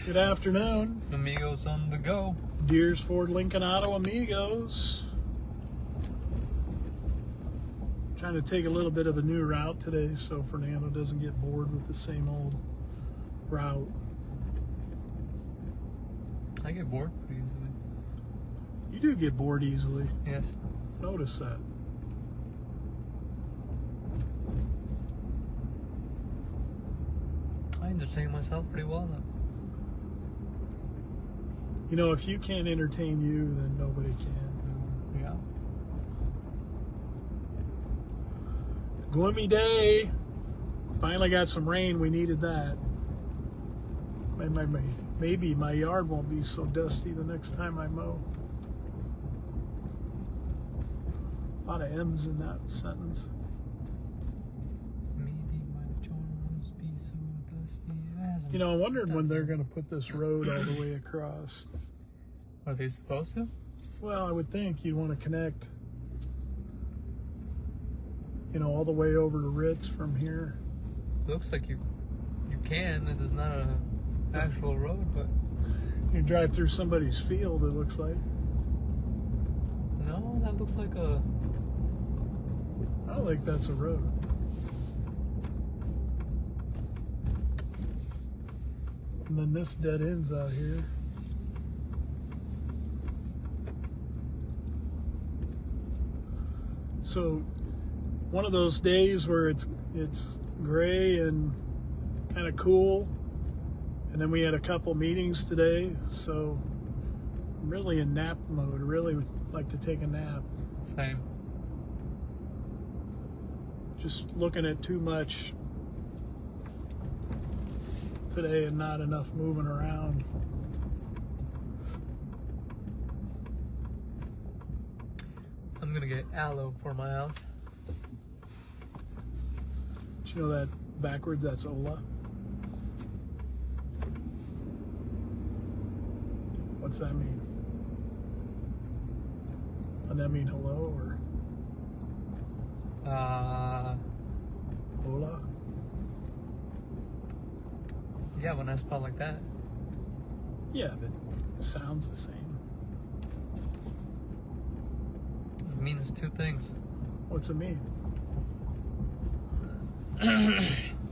Good afternoon. Amigos on the go. Deers Ford Lincoln Auto Amigos. Trying to take a little bit of a new route today so Fernando doesn't get bored with the same old route. I get bored pretty easily. You do get bored easily. Yes. Notice that. I entertain myself pretty well though. You know, if you can't entertain you, then nobody can. Yeah. Gloomy day. Finally got some rain. We needed that. Maybe my yard won't be so dusty the next time I mow. A lot of M's in that sentence. Maybe my joints be so dusty. You know, I wondered when they're going to put this road all the way across. Are they supposed to? Well, I would think you'd want to connect, you know, all the way over to Ritz from here. Looks like you can. It is not an actual road, but You drive through somebody's field, it looks like. no, that looks like a. I don't think that's a road. And then this dead ends out here. So one of those days where it's gray and kind of cool, and then we had a couple meetings today, so I'm really in nap mode. I really would like to take a nap. Same. Just looking at too much today and not enough moving around. I'm gonna get aloe for my house. Do you know that backwards, that's Ola? What's that mean? Does that mean hello or Ola? Yeah, when I spell like that. Yeah, but it sounds the same. It means two things. What's it mean?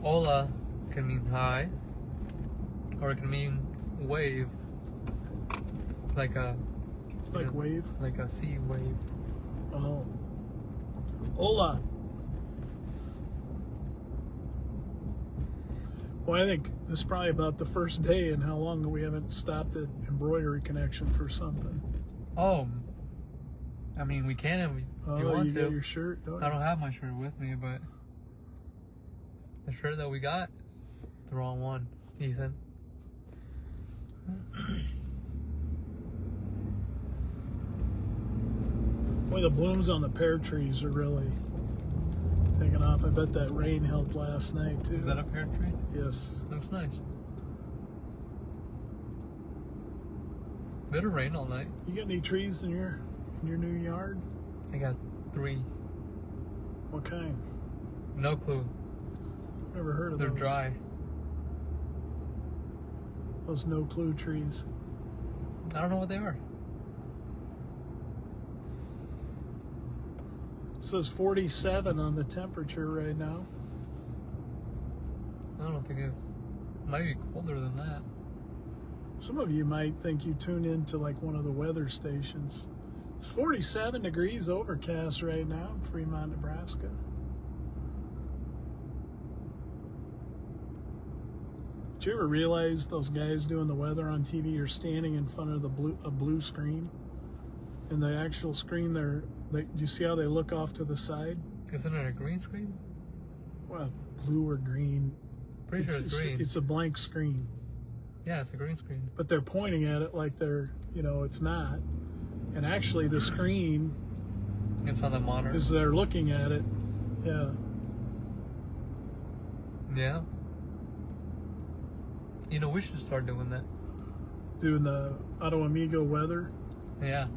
Hola can mean hi, or it can mean wave, like a Wave? like a sea wave. Oh. Ola. Well, I think this is probably about the first day in how long we haven't stopped at embroidery connection for something. Oh, I mean we can if you want you to. got your shirt? Don't I you? don't have my shirt with me, but the shirt that we got, the wrong one, Ethan. Boy, the blooms on the pear trees are really taking off. I bet that rain helped last night too. Is that a pear tree? Yes. Looks nice. It'll rain all night. You got any trees in your new yard? I got 3. What kind? No clue. Never heard of They're those. dry. Those no clue trees. I don't know what they are. It says 47 on the temperature right now. I don't think it's. Might be colder than that. Some of you might think you tune into like one of the weather stations. It's 47 degrees overcast right now in Fremont, Nebraska. Did you ever realize those guys doing the weather on TV are standing in front of a blue screen? And the actual screen, do you see how they look off to the side? Isn't it a green screen? Well, blue or green. Pretty sure it's green. It's a blank screen. Yeah, it's a green screen. But they're pointing at it like it's not. And actually the screen It's on the monitor. is they're looking at it. Yeah. Yeah. You know, we should start doing that. Doing the Auto Amigo weather. Yeah.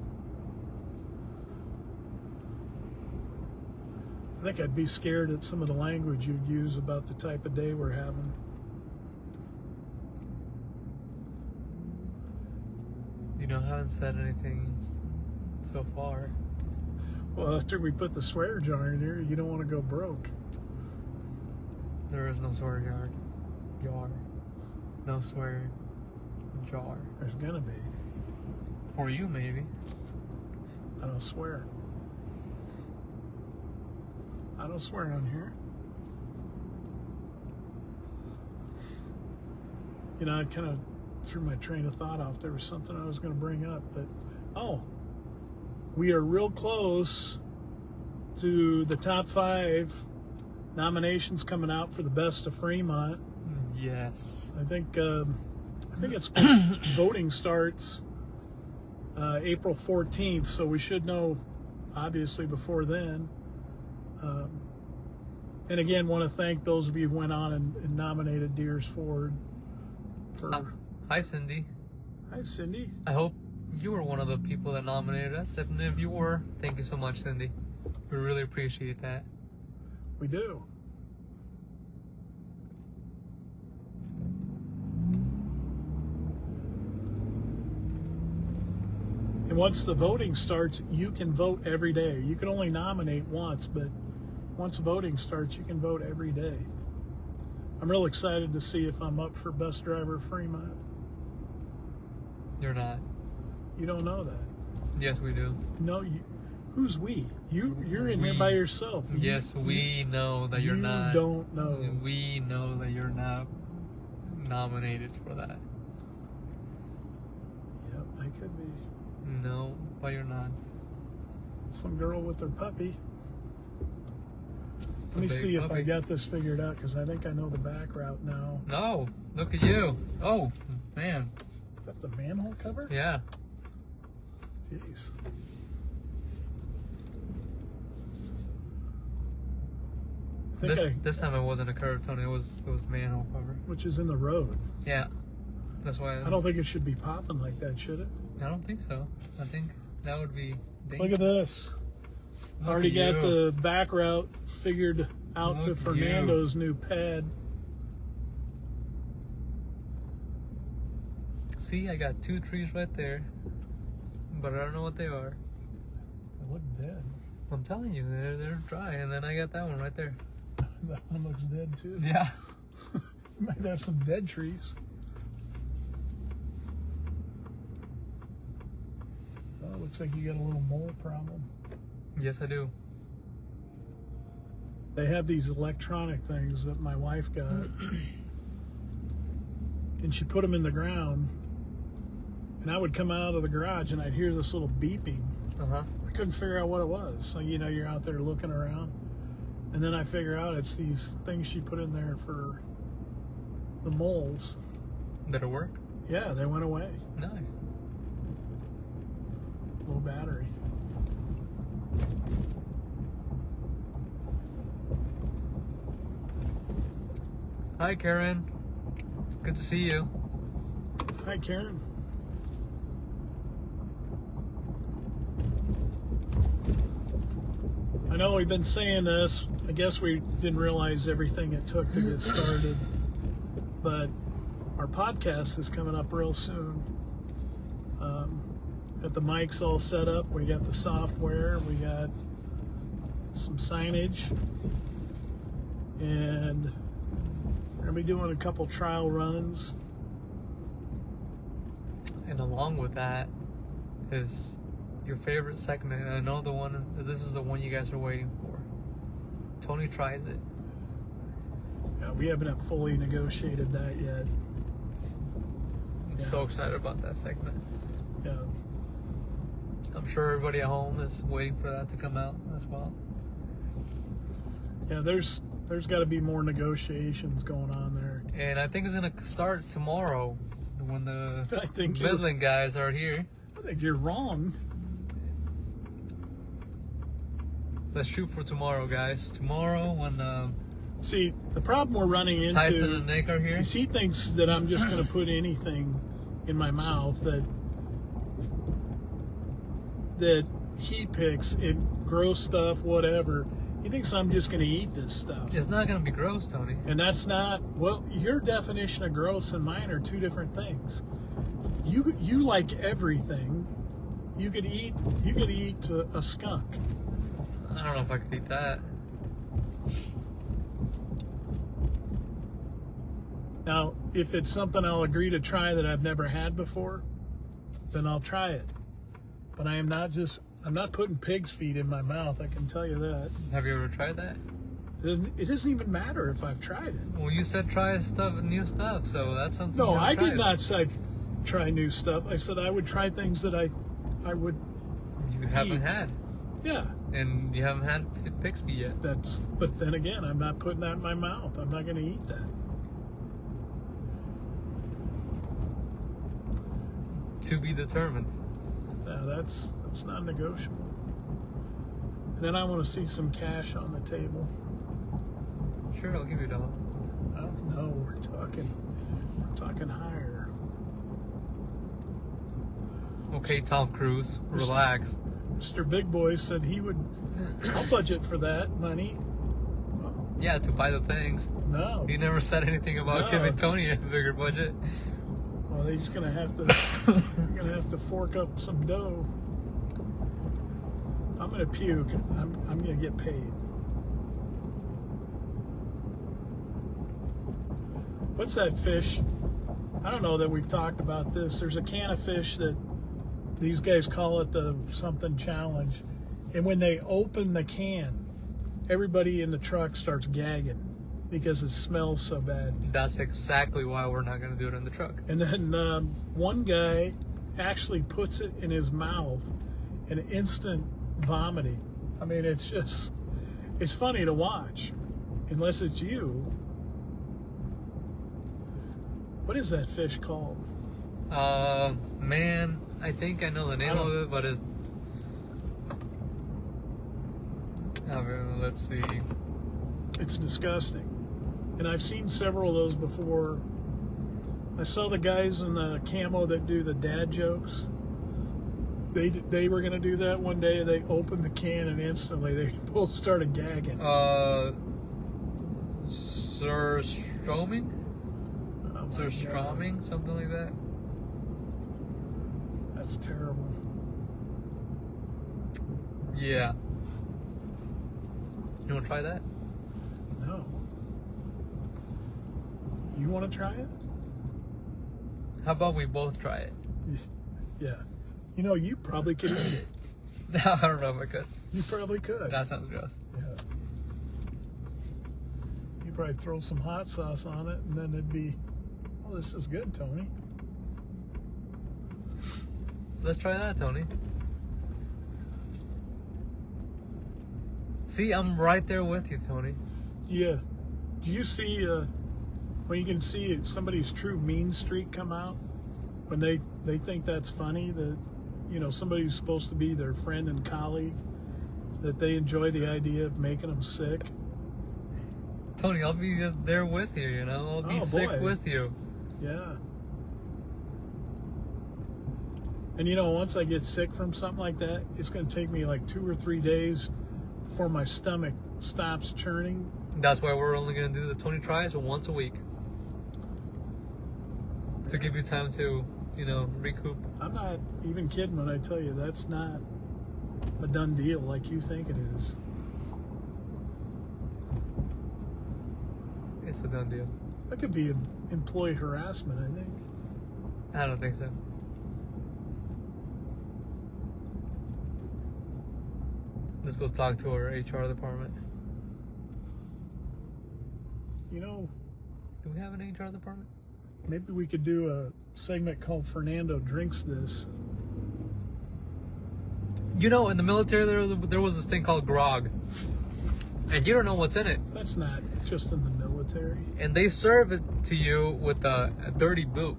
I think I'd be scared at some of the language you'd use about the type of day we're having. I haven't said anything so far. Well, after we put the swear jar in here, you don't want to go broke. There is no swear jar. No swear jar. There's gonna be. For you, maybe. I don't swear. I don't swear on here. You know, I kind of threw my train of thought off. There was something I was going to bring up, but we are real close to the top 5 nominations coming out for the Best of Fremont. Yes. I think it's voting starts April 14th, so we should know obviously before then. And again, want to thank those of you who went on and nominated Deers Ford. Hi, Cindy. Hi, Cindy. I hope you were one of the people that nominated us. And if you were, thank you so much, Cindy. We really appreciate that. We do. And once the voting starts, you can vote every day. You can only nominate once, but once voting starts, you can vote every day. I'm real excited to see if I'm up for Best Driver of Fremont. You're not. You don't know that. Yes, we do. No, who's we? You're in here by yourself. Yes, we know that you're not. You don't know. We know that you're not nominated for that. Yep, I could be. No, but you're not. Some girl with her puppy. Let me see if I got this figured out, because I think I know the back route now. No, look at you. Oh, man. Is that the manhole cover? Yeah. Jeez. This time it wasn't a curve, Tony. It was the manhole cover. Which is in the road. Yeah. That's why. I don't think it should be popping like that, should it? I don't think so. I think that would be dangerous. Look at this. Already got the back route figured out to Fernando's new pad. See, I got 2 trees right there, but I don't know what they are. They look dead. I'm telling you, they're dry, and then I got that one right there. That one looks dead too. Yeah. You might have some dead trees. Oh, looks like you got a little mole problem. Yes, I do. They have these electronic things that my wife got, and she put them in the ground, and I would come out of the garage and I'd hear this little beeping. I couldn't figure out what it was. So, you know, you're out there looking around, and then I figure out it's these things she put in there for the moles. Did it work? Yeah, they went away. Nice. Low battery. Hi, Karen. Good to see you. Hi, Karen. I know we've been saying this. I guess we didn't realize everything it took to get started, but our podcast is coming up real soon. Got the mics all set up. We got the software. We got some signage, and we're gonna be doing a couple trial runs. And along with that is your favorite segment. I know this is the one you guys are waiting for. Tony tries it. Yeah, we haven't fully negotiated that yet. I'm so excited about that segment. Yeah. I'm sure everybody at home is waiting for that to come out as well. Yeah, there's got to be more negotiations going on there. And I think it's going to start tomorrow when the Midland guys are here. I think you're wrong. Let's shoot for tomorrow, guys. Tomorrow when See, the problem we're running into Tyson and Nick are here. is he thinks that I'm just going to put anything in my mouth that he picks, and gross stuff, whatever. He thinks I'm just going to eat this stuff. It's not going to be gross, Tony. And that's not, well, your definition of gross and mine are two different things. You like everything. You could eat a skunk. I don't know if I could eat that. Now, if it's something I'll agree to try that I've never had before, then I'll try it. But I'm not putting pig's feet in my mouth, I can tell you that. Have you ever tried that? It doesn't even matter if I've tried it. Well, you said try new stuff, so that's something. No, you haven't I did tried. not say try new stuff. I said I would try things that I would You haven't eat. had, Yeah. and you haven't had pig's feet yet. But then again, I'm not putting that in my mouth. I'm not going to eat that. To be determined. No, that's non-negotiable. And then I want to see some cash on the table. Sure, I'll give you $1. Oh, no, we're talking higher. Okay, Tom Cruise, relax. Mr. Big Boy said I'll budget for that money. Well, Yeah, to buy the things. no. He never said anything about No. giving Tony a bigger budget. Well, they're just gonna have to fork up some dough. I'm gonna puke. I'm gonna get paid. What's that fish? I don't know that we've talked about this. There's a can of fish that these guys call it the something challenge, and when they open the can, everybody in the truck starts gagging because it smells so bad. That's exactly why we're not going to do it in the truck. And then one guy actually puts it in his mouth and instant vomiting. I mean, it's funny to watch, unless it's you. What is that fish called? Man, I think I know the name of it, but it's... let's see. It's disgusting. And I've seen several of those before. I saw the guys in the camo that do the dad jokes. They were going to do that one day. They opened the can and instantly they both started gagging. Sir Stroming? Oh my Sir God. Stroming? Something like that? That's terrible. Yeah. You want to try that? No. You want to try it? How about we both try it? Yeah. You know, you probably could eat it. I don't know if I could. You probably could. That sounds gross. Yeah. You probably throw some hot sauce on it, and then it'd be, oh, this is good, Tony. Let's try that, Tony. See, I'm right there with you, Tony. Yeah. Do you see when you can see somebody's true mean streak come out? When they think that's funny, that, you know, somebody who's supposed to be their friend and colleague, that they enjoy the idea of making them sick. Tony, I'll be there with you, you know? I'll be Oh, sick boy. with you. Yeah. And you know, once I get sick from something like that, it's going to take me like 2 or 3 days before my stomach stops churning. That's why we're only going to do the 20 tries once a week. To give you time to, you know, recoup. I'm not even kidding when I tell you that's not a done deal like you think it is. It's a done deal. That could be employee harassment, I think. I don't think so. Let's go talk to our HR department. You know, Do we have an HR department? maybe we could do a segment called Fernando Drinks This. You know, in the military, there was this thing called grog. And you don't know what's in it. That's not just in the military. And they serve it to you with a dirty boot.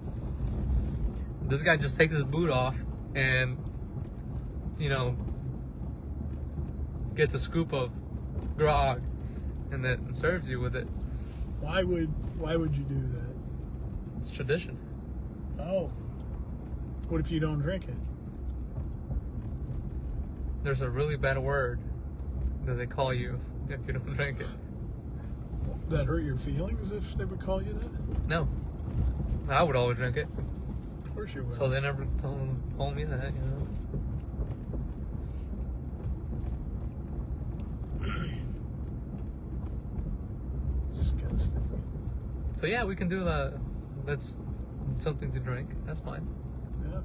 This guy just takes his boot off and, you know, gets a scoop of grog and then serves you with it. Why would you do that? It's tradition. Oh. What if you don't drink it? There's a really bad word that they call you if you don't drink it. Would that hurt your feelings if they would call you that? No. I would always drink it. Of course you will. So they never told me that, you know. Disgusting. So yeah, we can do that. That's something to drink. That's fine. Yeah,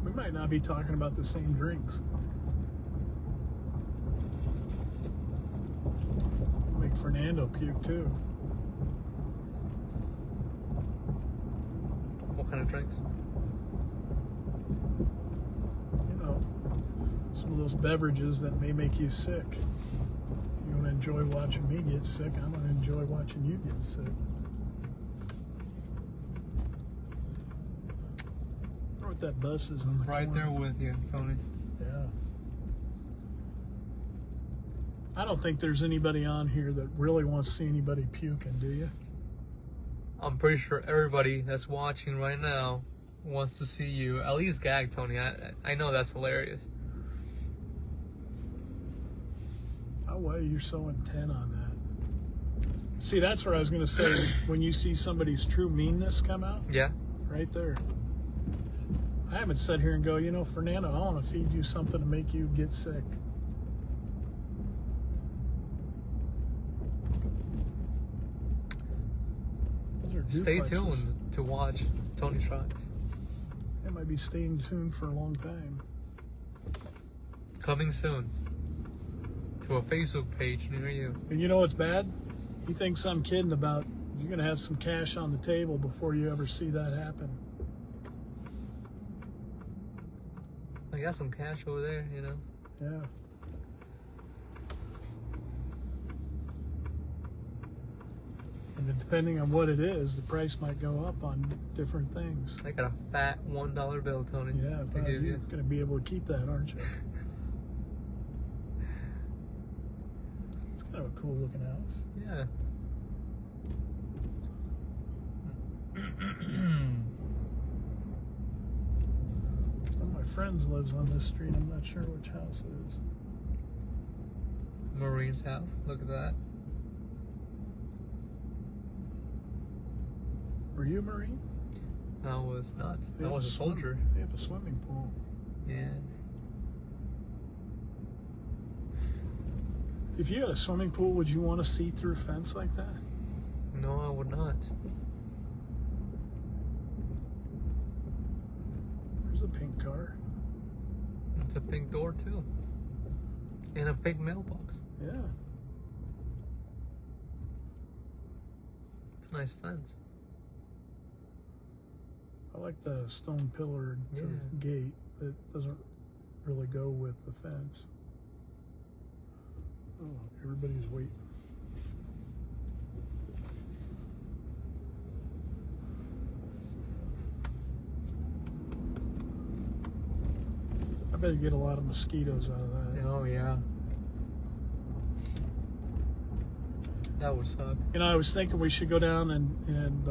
we might not be talking about the same drinks. Make Fernando puke too. What kind of drinks? You know, some of those beverages that may make you sick. You don't enjoy watching me get sick, I'm gonna enjoy watching you get sick. I wonder what that bus is on the Right corner. there with you, Tony. Yeah. I don't think there's anybody on here that really wants to see anybody puking, do you? I'm pretty sure everybody that's watching right now wants to see you at least gag, Tony. I know that's hilarious. Oh, why you're so intent on that? See, that's where I was going to say, when you see somebody's true meanness come out, Yeah. right there. I haven't sat here and go, you know, Fernando, I want to feed you something to make you get sick. Those are Stay duplexes. tuned to watch Tony Tries. I might be staying tuned for a long time. Coming soon to a Facebook page near you. And you know what's bad? He thinks I'm kidding about you're going to have some cash on the table before you ever see that happen. I got some cash over there, you know. Yeah. And then depending on what it is, the price might go up on different things. I got a fat $1 bill, Tony. Yeah, to but give you're you. going to be able to keep that, aren't you? It's kind of a cool looking house. Yeah. One of my friends lives on this street. I'm not sure which house it is. Marine's house. Look at that. Were you a Marine? I was not. They I have was a soldier. They have a swimming pool. Yeah. If you had a swimming pool, would you want a see-through fence like that? No, I would not. There's a pink car. It's a pink door too. And a pink mailbox. Yeah. It's a nice fence. I like the stone pillar to the gate. It doesn't really go with the fence. Oh, everybody's waiting. I bet you get a lot of mosquitoes out of that. Oh yeah. That would suck. You know, I was thinking we should go down and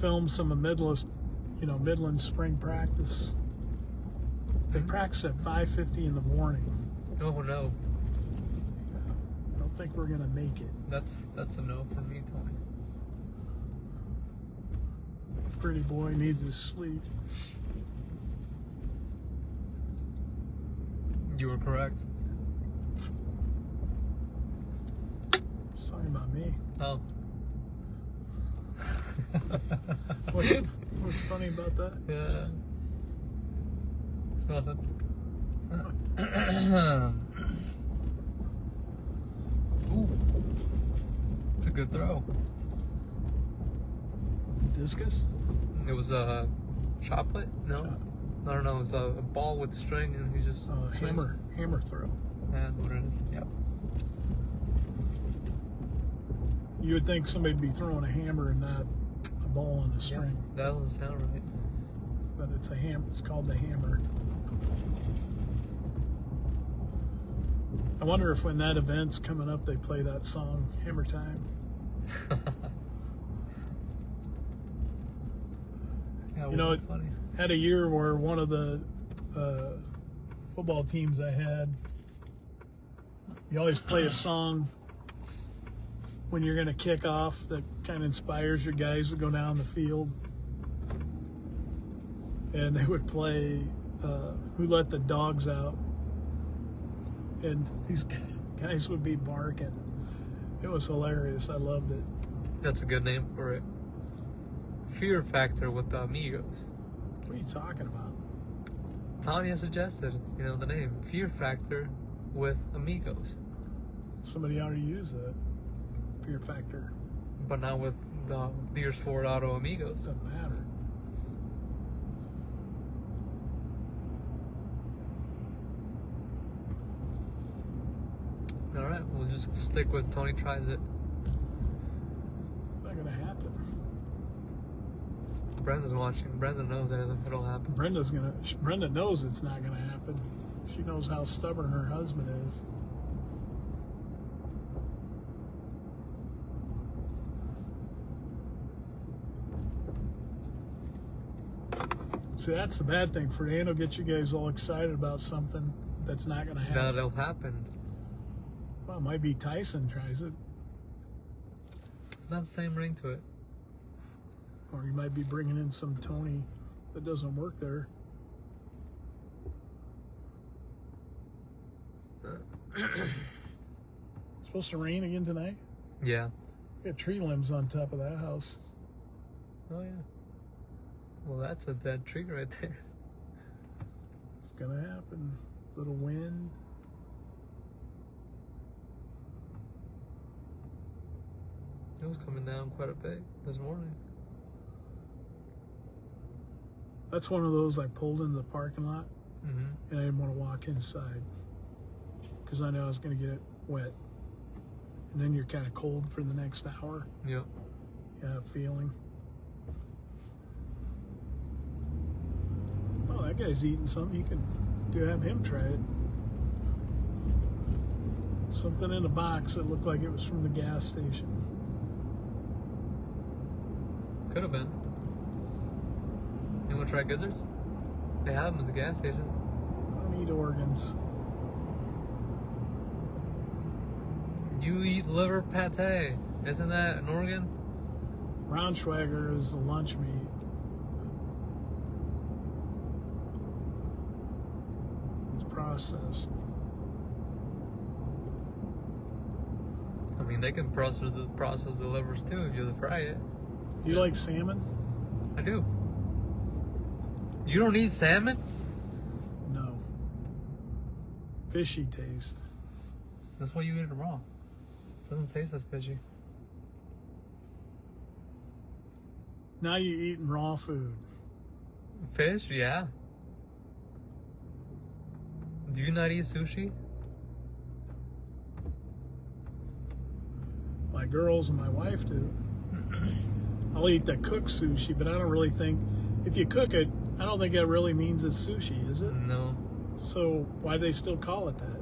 film some of Midland spring practice. They practice at 5:50 in the morning. Oh no. I don't think we're gonna make it. That's a no for me, Tony. Pretty boy needs his sleep. You were correct. He's talking about me. Oh. What's funny about that? Yeah. Nothing. Ooh. It's a good throw. Discus? It was a shot put? No? Shot. I don't know. It was a ball with the string and he just swings. Hammer throw. That's what it is. Yep. You would think somebody'd be throwing a hammer and not a ball on a string. Yeah, that doesn't sound right. But it's a hammer. It's called the hammer. I wonder if when that event's coming up, they play that song, Hammer Time. Yeah, You know, funny. Had a year where one of the football teams I had, you always play a song when you're going to kick off that kind of inspires your guys to go down the field. and they would play Who Let the Dogs Out, and these guys would be barking. It was hilarious. I loved it. That's a good name for it. Fear Factor with the Amigos. What are you talking about? Tanya suggested, the name Fear Factor with Amigos, Somebody already used that. Fear Factor. but not with the Deers Ford Auto Amigos. Doesn't matter. All right, we'll just stick with Tony tries it. Not gonna happen. Brenda's watching. Brenda knows that it'll happen. Brenda knows it's not gonna happen. She knows how stubborn her husband is. See, that's the bad thing. Fernando gets you guys all excited about something that's not gonna happen. That'll happen. Well, it might be Tyson tries it, It's not the same ring to it. or you might be bringing in some Tony that doesn't work there. Supposed to rain again tonight? Yeah. We got tree limbs on top of that house. Oh yeah. Well, that's a dead tree right there. It's gonna happen. Little wind. It was coming down quite a bit this morning. That's one of those I pulled into the parking lot, Mm-hmm. and I didn't want to walk inside because I knew I was going to get wet. And then you're kind of cold for the next hour. Yep. Yeah, feeling. Oh, that guy's eating something. You can have him try it. Something in a box that looked like it was from the gas station. Could have been. You want to try gizzards? They have them at the gas station. I don't eat organs. You eat liver pate. Isn't that an organ? Braunschweiger is the lunch meat. It's processed. I mean, they can process the livers too if you fry it. You like salmon? I do. You don't eat salmon? No. Fishy taste. That's why you eat it raw. Doesn't taste as fishy. Now you're eating raw food. Fish, yeah. Do you not eat sushi? My girls and my wife do. I'll eat the cooked sushi, but I don't really think, if you cook it, I don't think that really means it's sushi, is it? No. So why do they still call it that?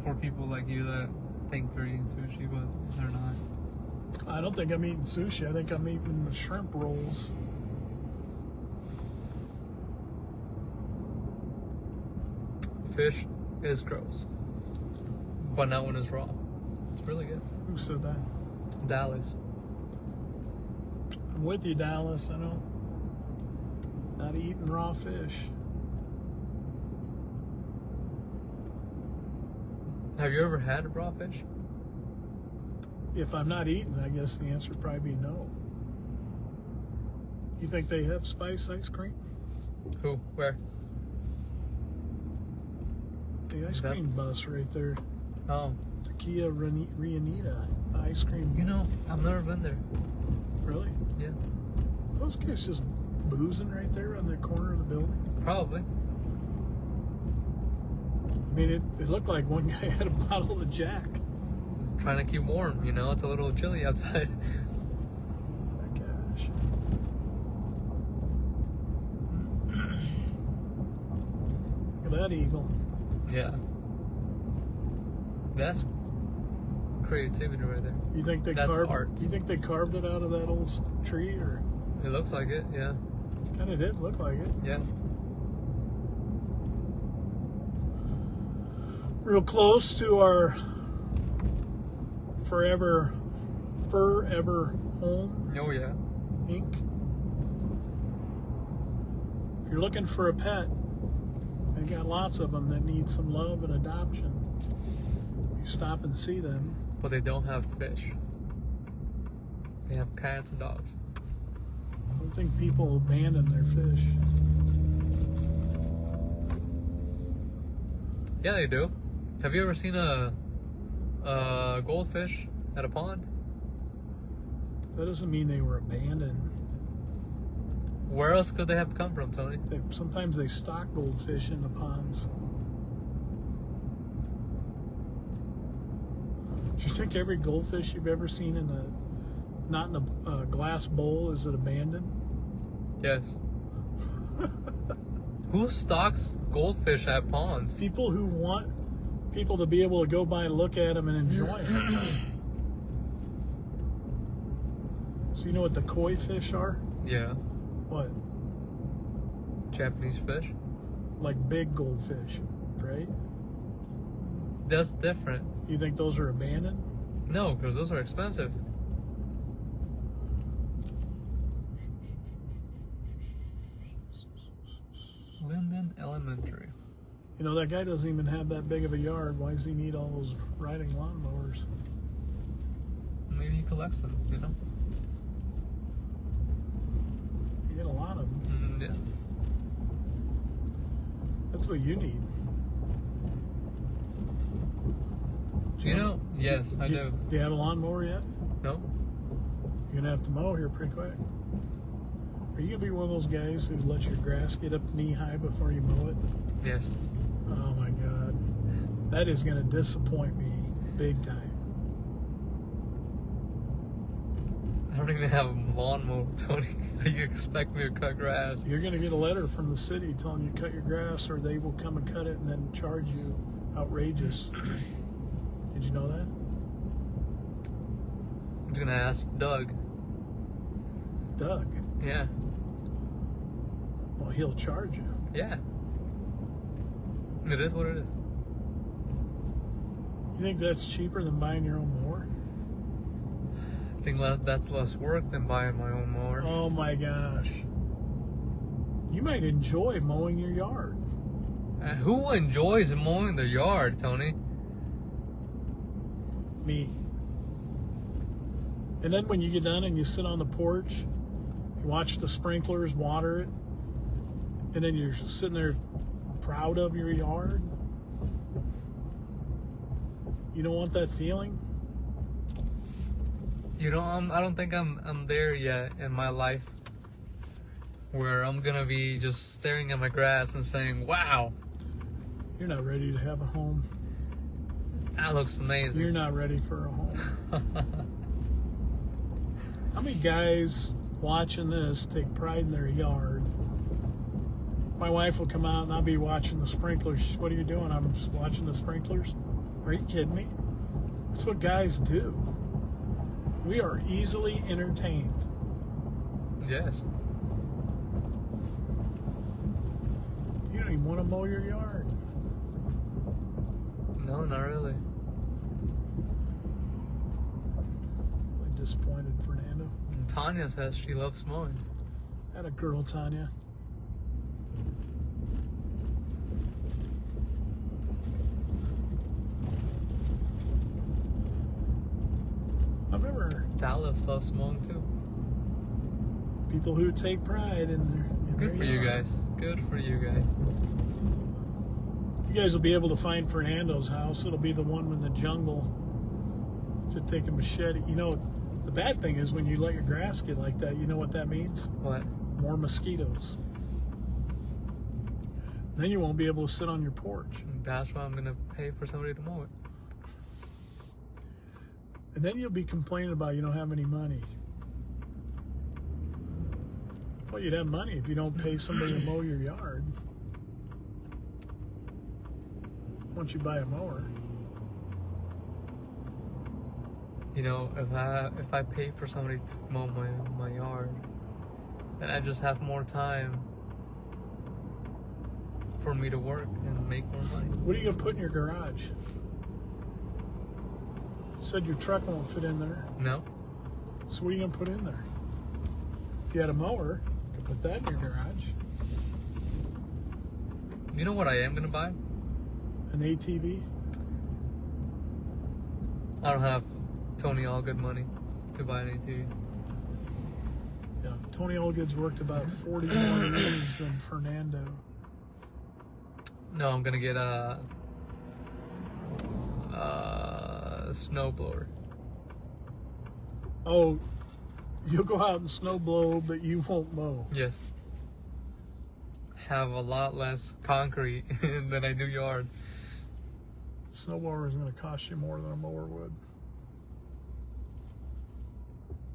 For people like you that think they're eating sushi, but they're not. I don't think I'm eating sushi. I think I'm eating the shrimp rolls. Fish is gross, but not when it's raw. It's really good. Who said that? Dallas. I'm with you, Dallas. I know. Not eating raw fish. Have you ever had raw fish? If I'm not eating, I guess the answer would probably be no. You think they have spice ice cream? Who? Where? The ice cream That's- bus right there. Oh, Tequila Rianita ice cream. you know, I've never been there. Really? Yeah, Those guys just boozing right there on the corner of the building. probably. I mean, it looked like one guy had a bottle of Jack. It's trying to keep warm, you know. It's a little chilly outside. Oh my gosh. Look at that eagle. Yeah. That's creativity right there. You think they That's carved? art. You think they carved it out of that old tree, or It looks like it, yeah. kind of did look like it? Yeah. Real close to our forever home, Oh, yeah. Inc. If you're looking for a pet, they got lots of them that need some love and adoption. You stop and see them. But they don't have fish. They have cats and dogs. I don't think people abandon their fish. Yeah, they do. Have you ever seen a goldfish at a pond? That doesn't mean they were abandoned. Where else could they have come from, Tony? Sometimes they stock goldfish in the ponds. Do you think every goldfish you've ever seen not in a glass bowl, is it abandoned? Yes. Who stocks goldfish at ponds? People who want people to be able to go by and look at them and enjoy them. So you know what the koi fish are? Yeah. What? Japanese fish? Like big goldfish, right? That's different. You think those are abandoned? No, because those are expensive. Linden Elementary. You know, that guy doesn't even have that big of a yard. Why does he need all those riding lawnmowers? Maybe he collects them, you know? You get a lot of them. Yeah. That's what you need. You know? Yes, I do. Do you have a lawnmower yet? No? You're gonna have to mow here pretty quick. Are you gonna be one of those guys who lets your grass get up knee high before you mow it? Yes. Oh my God. That is gonna disappoint me big time. I don't even have a lawnmower, Tony. How do you expect me to cut grass? You're gonna get a letter from the city telling you cut your grass or they will come and cut it and then charge you outrageous. Did you know that? I'm just gonna ask Doug. Doug? Yeah. Well, he'll charge you. Yeah. It is what it is. You think that's cheaper than buying your own mower? I think that's less work than buying my own mower. Oh my gosh. You might enjoy mowing your yard. Who enjoys mowing their yard, Tony? Me. And then when you get done and you sit on the porch, you watch the sprinklers water it, and then you're sitting there proud of your yard. You don't want that feeling? You know, I don't think I'm there yet in my life where I'm gonna be just staring at my grass and saying, "Wow, You're not ready to have a home. that looks amazing." You're not ready for a home. How many guys watching this take pride in their yard? My wife will come out and I'll be watching the sprinklers. What are you doing? I'm just watching the sprinklers. Are you kidding me? That's what guys do. We are easily entertained. Yes. You don't even want to mow your yard. No, not really. I'm disappointed, Fernando. And Tanya says she loves mowing. Had a girl, Tanya. I remember Dallas loves mowing too. people who take pride in their Good for you yard. guys. Good for you guys. You guys will be able to find Fernando's house. It'll be the one in the jungle to take a machete. You know, the bad thing is when you let your grass get like that, you know what that means? What? More mosquitoes. Then you won't be able to sit on your porch. That's why I'm gonna pay for somebody to mow it. And then you'll be complaining about you don't have any money. Well, you'd have money if you don't pay somebody to mow your yard. Once you buy a mower. You know, if I pay for somebody to mow my yard, then I just have more time for me to work and make more money. What are you going to put in your garage? You said your truck won't fit in there. No? So what are you going to put in there? If you had a mower, you could put that in your garage. You know what I am gonna buy? An ATV? I don't have Tony Allgood money to buy an ATV. Yeah, Tony Allgood's worked about 40 more years than Fernando. No, I'm gonna get a snowblower. Oh, you'll go out and snow blow, but you won't mow. Yes. Have a lot less concrete than I do yard. Snowblower is going to cost you more than a mower would.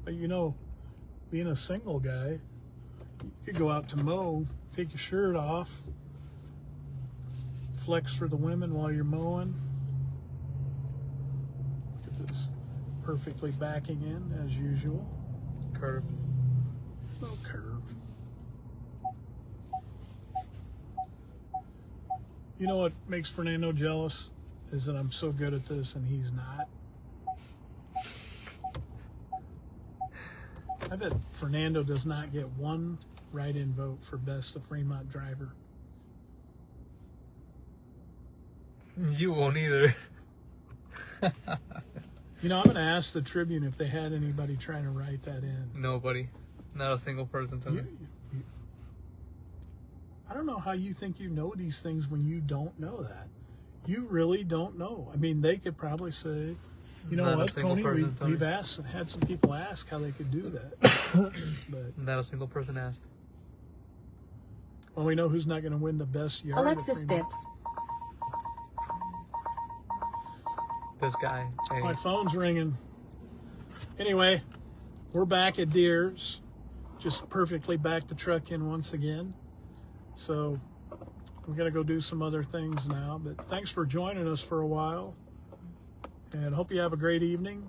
But you know, being a single guy, you could go out to mow, take your shirt off, flex for the women while you're mowing. Look at this, perfectly backing in as usual. Curve. No curve. You know what makes Fernando jealous is that I'm so good at this and he's not. I bet Fernando does not get one write-in vote for best of Fremont driver. You won't either. You know, I'm going to ask the Tribune if they had anybody trying to write that in. Nobody. Not a single person, Tony. I don't know how you think you know these things when you don't know that. You really don't know. I mean, they could probably say, you know Not a what, single Tony, person, Tony. we've had some people ask how they could do that. But Not a single person asked. well, we know who's not going to win the best yard. Alexis Bips. This guy. Hey. My phone's ringing. Anyway, we're back at Deere's. Just perfectly backed the truck in once again. So we're going to go do some other things now. But thanks for joining us for a while. And hope you have a great evening.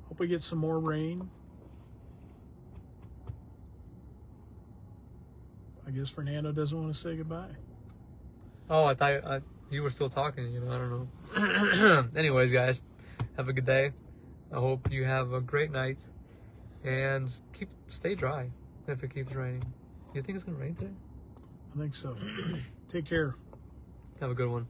Hope we get some more rain. I guess Fernando doesn't want to say goodbye. Oh, I thought you were still talking. You know, I don't know. Anyways, guys, have a good day. I hope you have a great night, and stay dry if it keeps raining. You think it's gonna rain today? I think so. Take care. Have a good one.